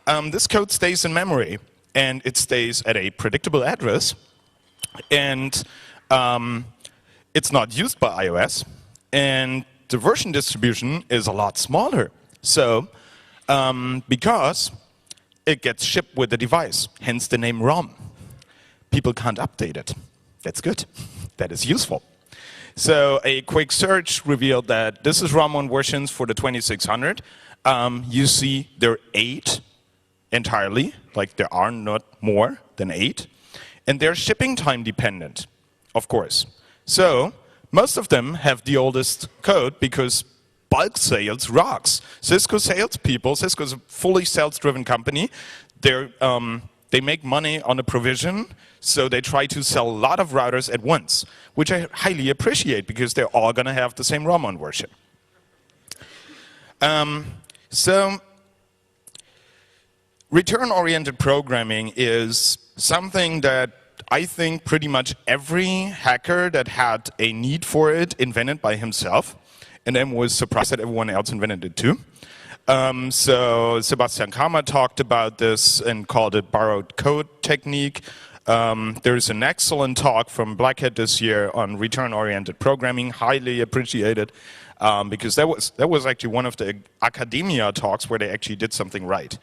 This code stays in memory, and it stays at a predictable address. And it's not used by iOS. And the version distribution is a lot smaller. So because it gets shipped with the device, hence the name ROM. people can't update it. That's good. That is useful. So a quick search revealed that this is ROM1 versions for the 2600. You see there are 8 entirely, like there are not more than 8. And they're shipping time dependent, of course. So most of them have the oldest code because bulk sales rocks. Cisco salespeople, Cisco is a fully sales-driven company. They make money on a provision, so they try to sell a lot of routers at once, which I highly appreciate because they're all going to have the same ROM1 version. So return-oriented programming is something that I think pretty much every hacker that had a need for it invented by himself, and then was surprised that everyone else invented it too. So Sebastian Kramer talked about this and called it borrowed code technique. There's an excellent talk from Black Hat this year on return-oriented programming, highly appreciated, because that was actually one of the academia talks where they actually did something right.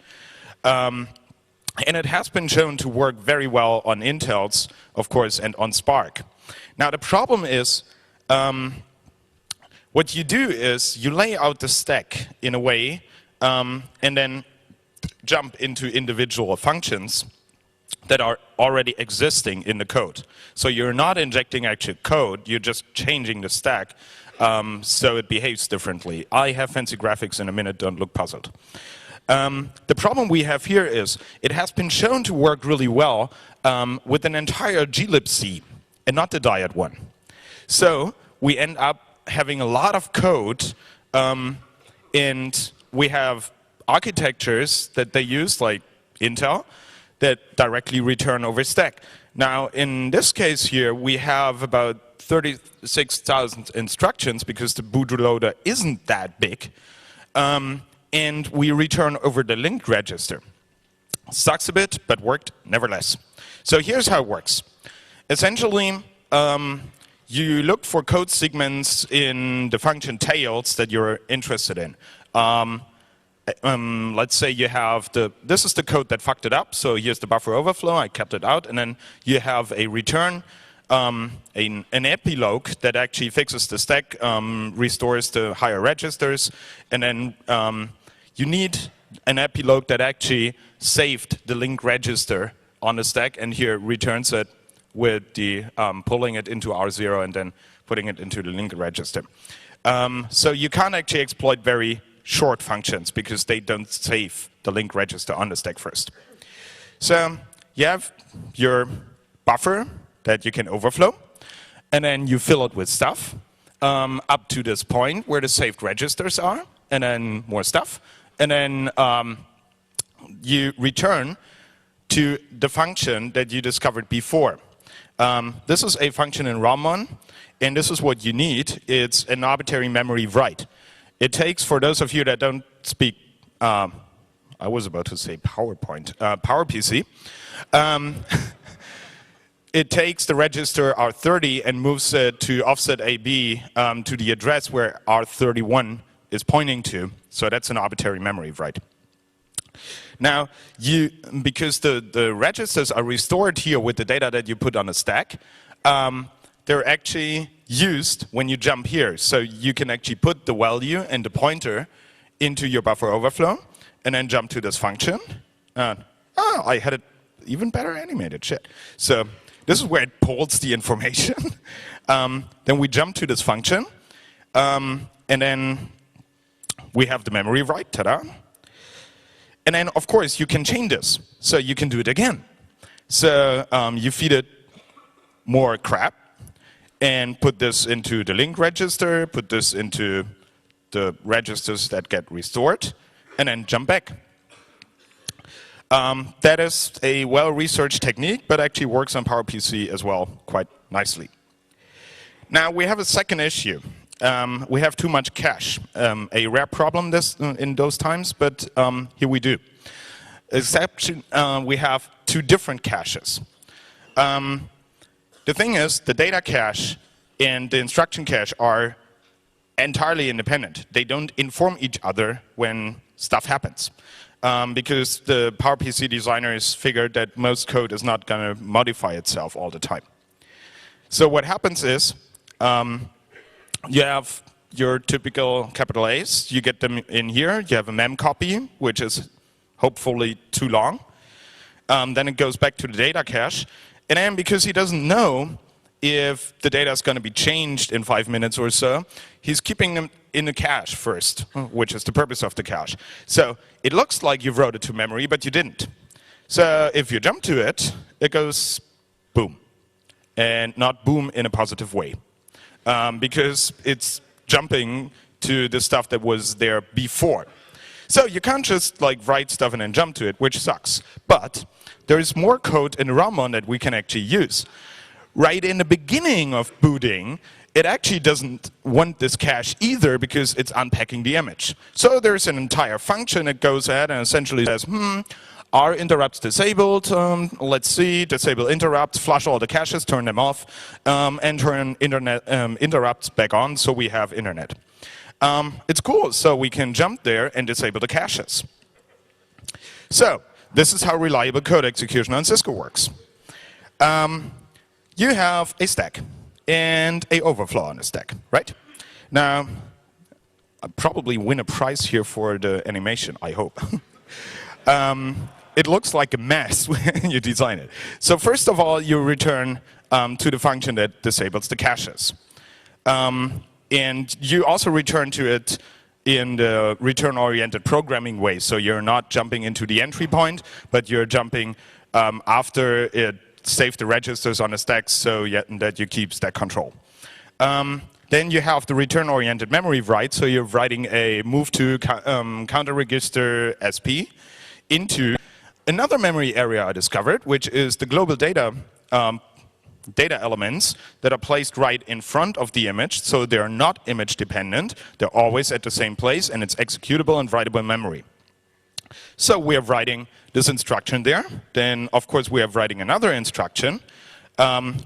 And it has been shown to work very well on Intel's, of course, and on Spark. Now the problem is, what you do is you lay out the stack in a way and then jump into individual functions that are already existing in the code. So you're not injecting actual code, you're just changing the stack so it behaves differently. I have fancy graphics in a minute, don't look puzzled. The problem we have here is it has been shown to work really well with an entire glibc and not the diet one. So we end up having a lot of code and we have architectures that they use, like Intel, that directly return over stack. Now, in this case here, we have about 36,000 instructions because the bootloader isn't that big. And we return over the linked register. Sucks a bit, but worked nevertheless. So here's how it works. Essentially, you look for code segments in the function tails that you're interested in. Let's say you have this is the code that fucked it up, so here's the buffer overflow, I kept it out, and then you have a return, an epilogue that actually fixes the stack, restores the higher registers, and then you need an epilogue that actually saved the link register on the stack, and here returns it with the pulling it into R0 and then putting it into the link register. So you can't actually exploit very short functions because they don't save the link register on the stack first. So you have your buffer that you can overflow, and then you fill it with stuff up to this point where the saved registers are, and then more stuff, and then you return to the function that you discovered before. This is a function in ROM1, and this is what you need. It's an arbitrary memory write. It takes, for those of you that don't speak, I was about to say PowerPoint, PowerPC, it takes the register R30 and moves it to offset AB to the address where R31 is pointing to. So that's an arbitrary memory write. Now, because the registers are restored here with the data that you put on a stack, they're actually used when you jump here. So you can actually put the value and the pointer into your buffer overflow and then jump to this function. I had it even better animated, shit. So this is where it pulls the information. Then we jump to this function, and then we have the memory write, ta-da. And then, of course, you can chain this. So you can do it again. So you feed it more crap and put this into the link register, put this into the registers that get restored, and then jump back. That is a well-researched technique, but actually works on PowerPC as well quite nicely. Now, we have a second issue. We have too much cache. A rare problem in those times, but here we do. Exception, we have two different caches. The thing is, the data cache and the instruction cache are entirely independent. They don't inform each other when stuff happens. because the PowerPC designers figured that most code is not going to modify itself all the time. So what happens is you have your typical capital A's. You get them in here. You have a mem copy, which is hopefully too long. Then it goes back to the data cache. And then because he doesn't know if the data is going to be changed in 5 minutes or so, he's keeping them in the cache first, which is the purpose of the cache. So it looks like you wrote it to memory, but you didn't. So if you jump to it, it goes boom. And not boom in a positive way. Because it's jumping to the stuff that was there before. So you can't just like write stuff and then jump to it, which sucks. But there is more code in Ramon that we can actually use. Right in the beginning of booting, it actually doesn't want this cache either because it's unpacking the image. So there's an entire function that goes ahead and essentially says, are interrupts disabled? Let's see, disable interrupts, flush all the caches, turn them off, and turn interrupts back on so we have internet. It's cool, so we can jump there and disable the caches. So this is how reliable code execution on Cisco works. You have a stack and a overflow on a stack, right? Now, I'll probably win a prize here for the animation, I hope. It looks like a mess when you design it. So first of all, you return to the function that disables the caches. And you also return to it in the return-oriented programming way. So you're not jumping into the entry point, but you're jumping after it saved the registers on the stack so that you keep stack control. Then you have the return-oriented memory write. So you're writing a move to counter register SP into another memory area I discovered, which is the global data elements that are placed right in front of the image, so they're not image dependent, they're always at the same place, and it's executable and writable in memory. So we are writing this instruction there. Then, of course, we are writing another instruction,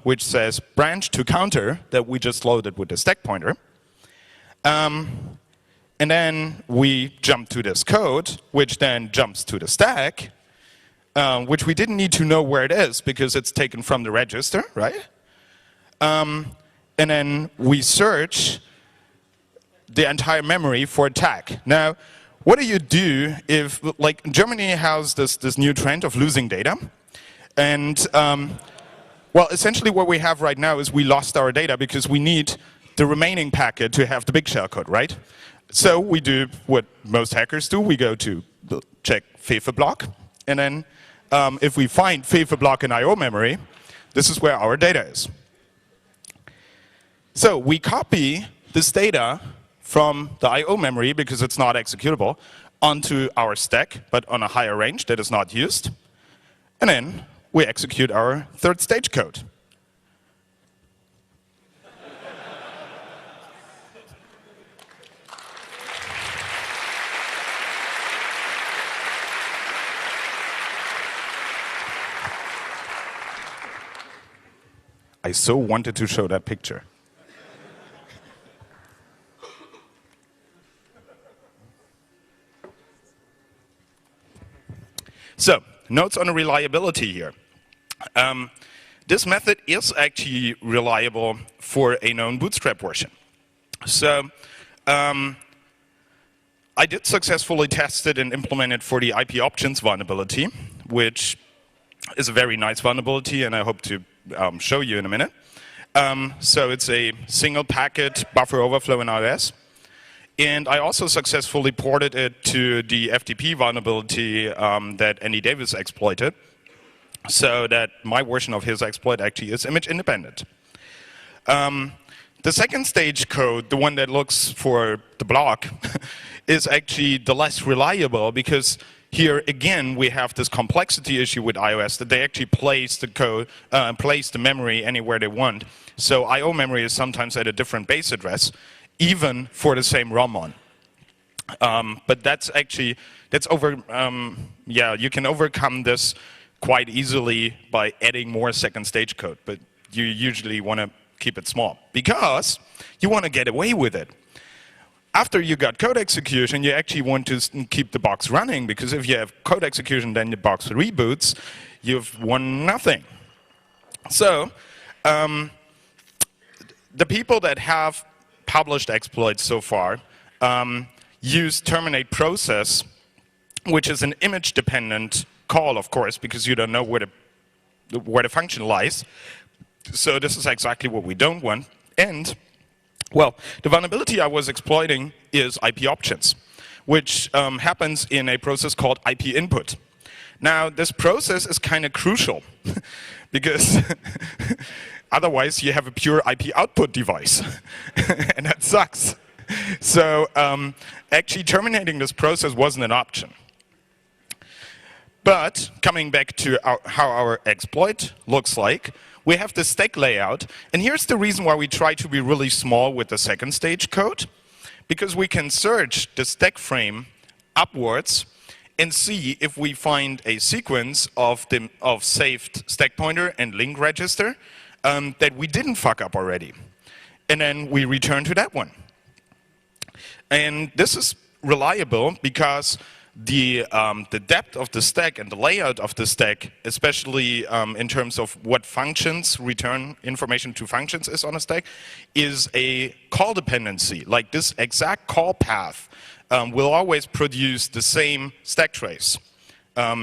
which says branch to counter that we just loaded with the stack pointer. And then we jump to this code, which then jumps to the stack, which we didn't need to know where it is because it's taken from the register, right? And then we search the entire memory for a tag. Now, what do you do if, like, Germany has this new trend of losing data? And, well, essentially what we have right now is we lost our data because we need the remaining packet to have the big shellcode, right? So we do what most hackers do. We go to check Fefe block, and then if we find Fefe block in I/O memory, this is where our data is. So we copy this data from the I/O memory, because it's not executable, onto our stack, but on a higher range that is not used. And then we execute our third stage code. I so wanted to show that picture. So, notes on the reliability here. This method is actually reliable for a known bootstrap version. So, I did successfully test it and implement it for the IP options vulnerability, which is a very nice vulnerability, and I hope to show you in a minute. So it's a single packet buffer overflow in iOS. And I also successfully ported it to the FTP vulnerability that Andy Davis exploited, so that my version of his exploit actually is image independent. The second stage code, the one that looks for the block, is actually the less reliable, because here again we have this complexity issue with iOS that they actually place the code, place the memory anywhere they want. So I/O memory is sometimes at a different base address, even for the same ROM-on. But that's actually, yeah, you can overcome this quite easily by adding more second stage code, but you usually want to keep it small because you want to get away with it. After you got code execution, you actually want to keep the box running, because if you have code execution, then the box reboots, you've won nothing. So the people that have published exploits so far use terminate process, which is an image-dependent call, of course, because you don't know where the function lies. So this is exactly what we don't want. And, well, the vulnerability I was exploiting is IP options, which happens in a process called IP input. Now, this process is kind of crucial, because otherwise you have a pure IP output device, and that sucks. So actually terminating this process wasn't an option. But coming back to how our exploit looks like, we have the stack layout. And here's the reason why we try to be really small with the second stage code. Because we can search the stack frame upwards and see if we find a sequence of saved stack pointer and link register that we didn't fuck up already. And then we return to that one. And this is reliable because the depth of the stack and the layout of the stack, especially in terms of what functions return information to functions is on a stack, is a call dependency. Like this exact call path will always produce the same stack trace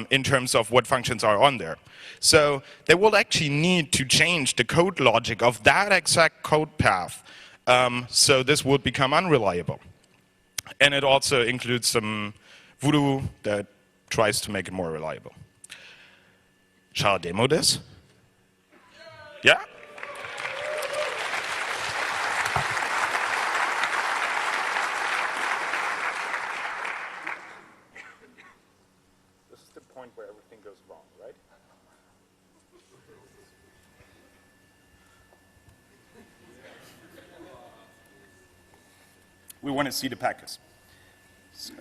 in terms of what functions are on there. So they will actually need to change the code logic of that exact code path. So this would become unreliable. And it also includes some voodoo that tries to make it more reliable. Shall I demo this? Yeah? This is the point where everything goes wrong, right? We want to see the packets. So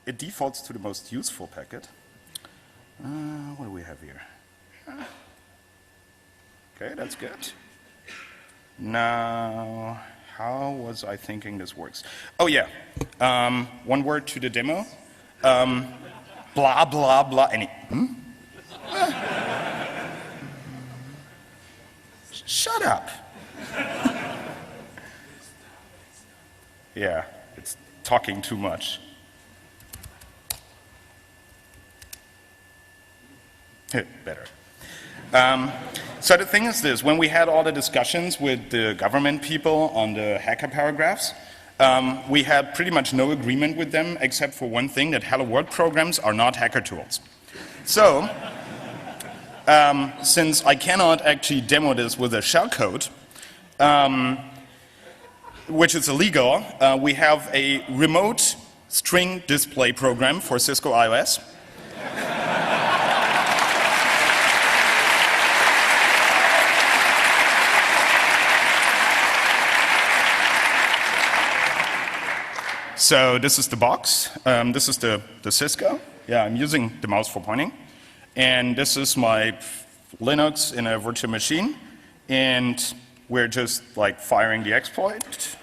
it defaults to the most useful packet. What do we have here? Okay, that's good. Now, how was I thinking this works? Oh yeah, one word to the demo. Blah, blah, blah, Shut up. Yeah, it's talking too much. Better. So the thing is this, when we had all the discussions with the government people on the hacker paragraphs, we had pretty much no agreement with them except for one thing, that Hello World programs are not hacker tools. So, since I cannot actually demo this with a shellcode, which is illegal, we have a remote string display program for Cisco IOS. So this is the box. This is the Cisco. Yeah, I'm using the mouse for pointing. And this is my Linux in a virtual machine. And we're just like firing the exploit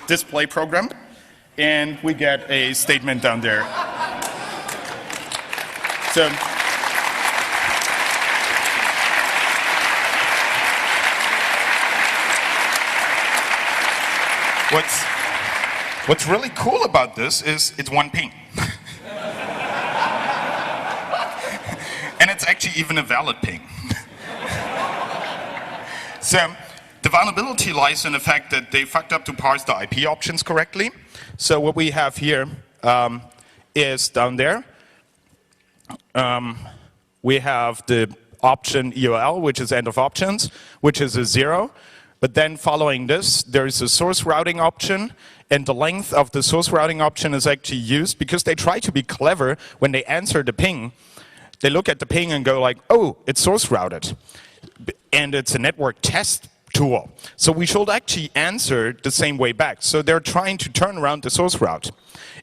display program. And we get a statement down there. So what's really cool about this is it's one ping. And it's actually even a valid ping. So the vulnerability lies in the fact that they fucked up to parse the IP options correctly. So what we have here is down there. We have the option EOL, which is end of options, which is a 0. But then following this, there is a source routing option, and the length of the source routing option is actually used because they try to be clever when they answer the ping. They look at the ping and go like, oh, it's source routed. And it's a network test tool. So we should actually answer the same way back. So they're trying to turn around the source route.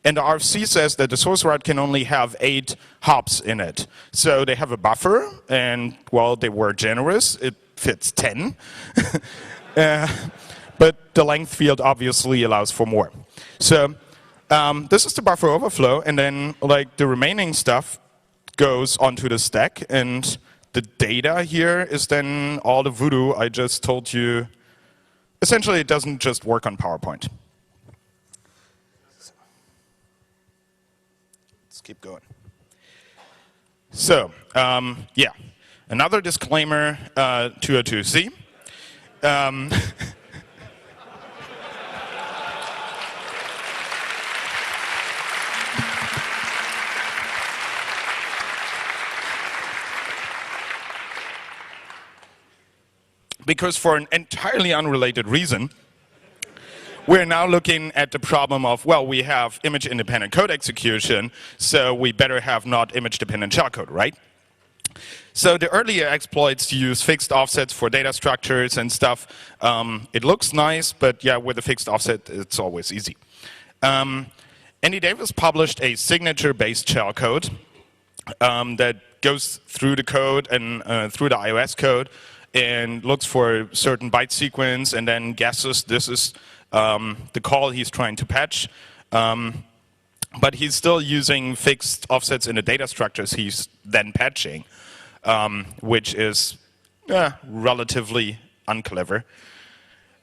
And the RFC says that the source route can only have 8 hops in it. So they have a buffer, and, well, they were generous. It fits 10. But the length field obviously allows for more. So this is the buffer overflow, and then like the remaining stuff goes onto the stack, and the data here is then all the voodoo I just told you. Essentially, it doesn't just work on PowerPoint. Let's keep going. So, yeah, another disclaimer 202C. Because for an entirely unrelated reason, we're now looking at the problem of, well, we have image-independent code execution, so we better have not image-dependent shellcode, right? So the earlier exploits use fixed offsets for data structures and stuff. It looks nice, but yeah, with a fixed offset, it's always easy. Andy Davis published a signature-based shellcode that goes through the code and through the iOS code and looks for a certain byte sequence and then guesses this is the call he's trying to patch. But he's still using fixed offsets in the data structures he's then patching, which is relatively unclever.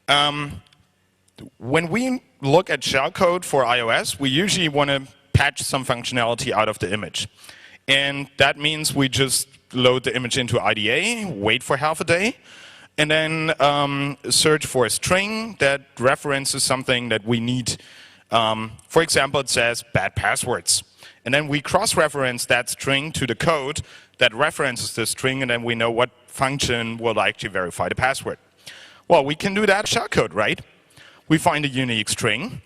When we look at shellcode for iOS, we usually want to patch some functionality out of the image. And that means we just load the image into IDA, wait for half a day, and then search for a string that references something that we need. For example, it says bad passwords. And then we cross-reference that string to the code that references the string, and then we know what function will actually verify the password. Well, we can do that in shellcode, right? We find a unique string.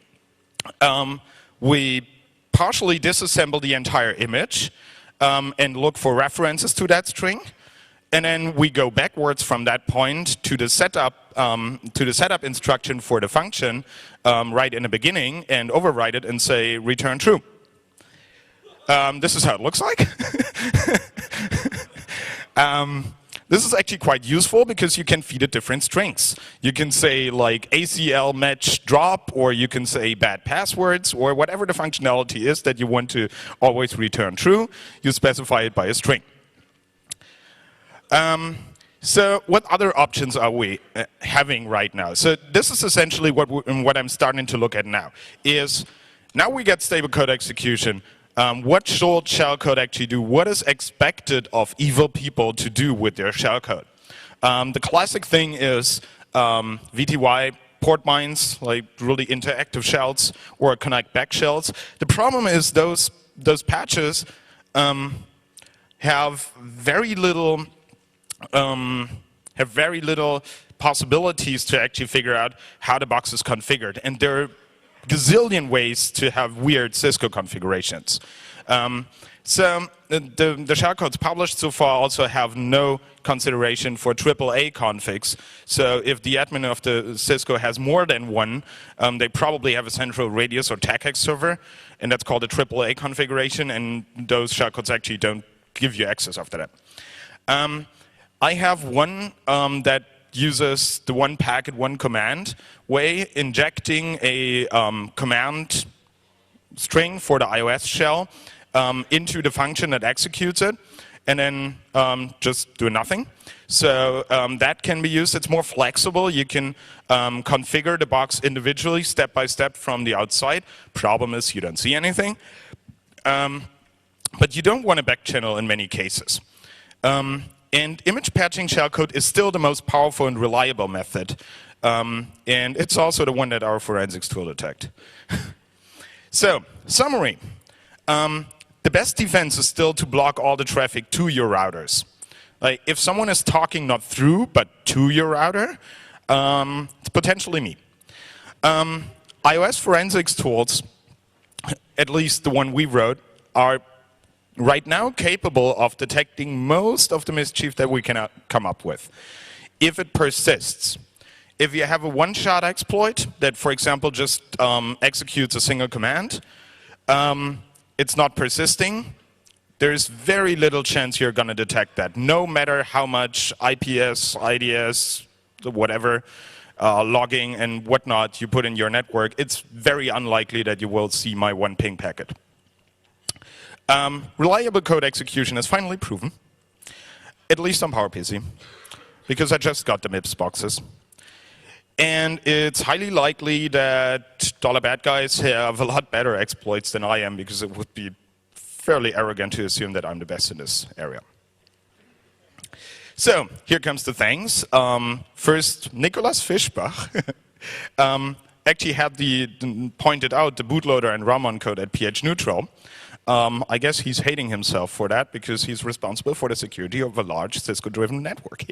We partially disassemble the entire image and look for references to that string. And then we go backwards from that point to the setup instruction for the function right in the beginning and override it and say return true. This is how it looks like. This is actually quite useful because you can feed it different strings. You can say like ACL match drop, or you can say bad passwords, or whatever the functionality is that you want to always return true. You specify it by a string. So what other options are we having right now? So this is essentially what I'm starting to look at now. Is now we get stable code execution. What should shellcode actually do? What is expected of evil people to do with their shellcode? The classic thing is VTY port mines, like really interactive shells, or connect back shells. The problem is those patches have very little possibilities to actually figure out how the box is configured, and there are gazillion ways to have weird Cisco configurations. So the shellcodes published so far also have no consideration for AAA configs. So if the admin of the Cisco has more than one, they probably have a central radius or TACX server, and that's called a AAA configuration, and those shellcodes actually don't give you access after that. I have one that uses the one packet, one command way, injecting a command string for the iOS shell into the function that executes it, and then just do nothing. So that can be used. It's more flexible. You can configure the box individually, step by step from the outside. Problem is you don't see anything. But you don't want a backchannel in many cases. And image patching shellcode is still the most powerful and reliable method. And it's also the one that our forensics tool detected. So, summary. The best defense is still to block all the traffic to your routers. Like, if someone is talking not through, but to your router, it's potentially me. iOS forensics tools, at least the one we wrote, are right now capable of detecting most of the mischief that we can come up with. If it persists, if you have a one-shot exploit that, for example, just executes a single command, it's not persisting, there's very little chance you're going to detect that, no matter how much IPS, IDS, whatever, logging and whatnot you put in your network, it's very unlikely that you will see my one ping packet. Reliable code execution is finally proven, at least on PowerPC, because I just got the MIPS boxes. And it's highly likely that $bad guys have a lot better exploits than I am, because it would be fairly arrogant to assume that I'm the best in this area. So here comes the things. First, Nicolas Fischbach actually had pointed out the bootloader and Ramon code at pH neutral. I guess he's hating himself for that, because he's responsible for the security of a large Cisco-driven network.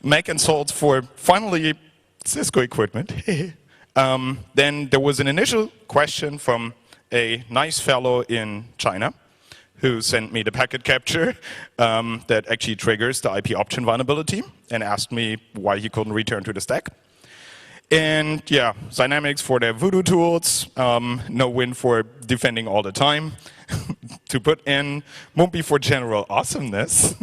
Mac and sold for finally Cisco equipment. Then there was an initial question from a nice fellow in China who sent me the packet capture that actually triggers the IP option vulnerability and asked me why he couldn't return to the stack. And yeah, Dynamics for their voodoo tools, no win for defending all the time. To put in Mumpy for general awesomeness.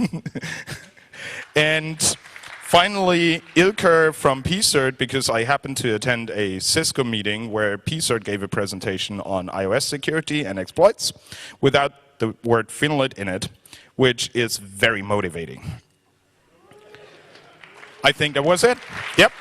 And finally, Ilker from PCERT, because I happened to attend a Cisco meeting where PCERT gave a presentation on iOS security and exploits without the word Finlit in it, which is very motivating. I think that was it. Yep.